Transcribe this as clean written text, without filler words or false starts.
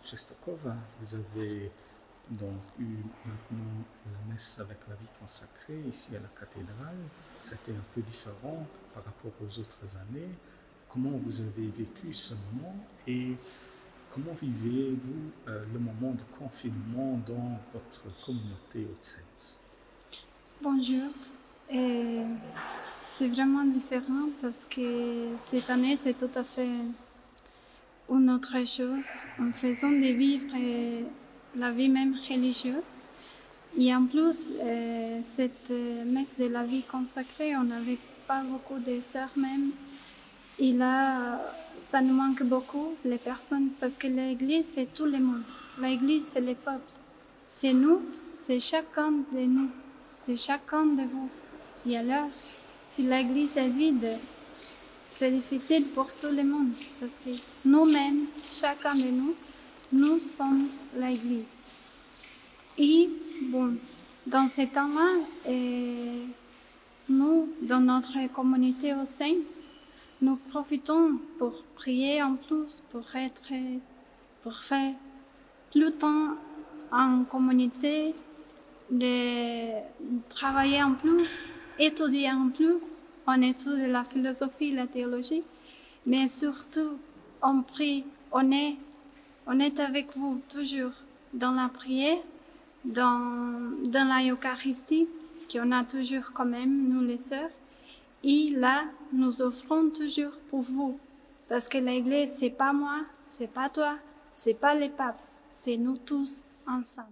Czestochowa. Vous avez donc eu maintenant la messe avec la vie consacrée ici à la cathédrale. C'était un peu différent par rapport aux autres années. Comment vous avez vécu ce moment et comment vivez-vous le moment de confinement dans votre communauté haute-Saïs? Bonjour. Et c'est vraiment différent parce que cette année, c'est tout à fait une autre chose, une façon de vivre la vie même religieuse. Et en plus, cette messe de la vie consacrée, on n'avait pas beaucoup de sœurs même. Et là, ça nous manque beaucoup, les personnes, parce que l'Église, c'est tout le monde. L'Église, c'est le peuple. C'est nous, c'est chacun de nous, c'est chacun de vous. Et alors, si l'Église est vide, c'est difficile pour tout le monde, parce que nous-mêmes, chacun de nous, nous sommes l'Église. Et bon, dans ce temps-là, nous, dans notre communauté aux Saints, nous profitons pour prier en plus, pour faire plus de temps en communauté, de travailler en plus, étudier en plus. On étudie la philosophie, la théologie, mais surtout, on prie, on est avec vous toujours dans la prière, dans la Eucharistie, qu'on a toujours quand même, nous les sœurs. Et là, nous offrons toujours pour vous. Parce que l'Église, c'est pas moi, c'est pas toi, c'est pas les papes, c'est nous tous ensemble.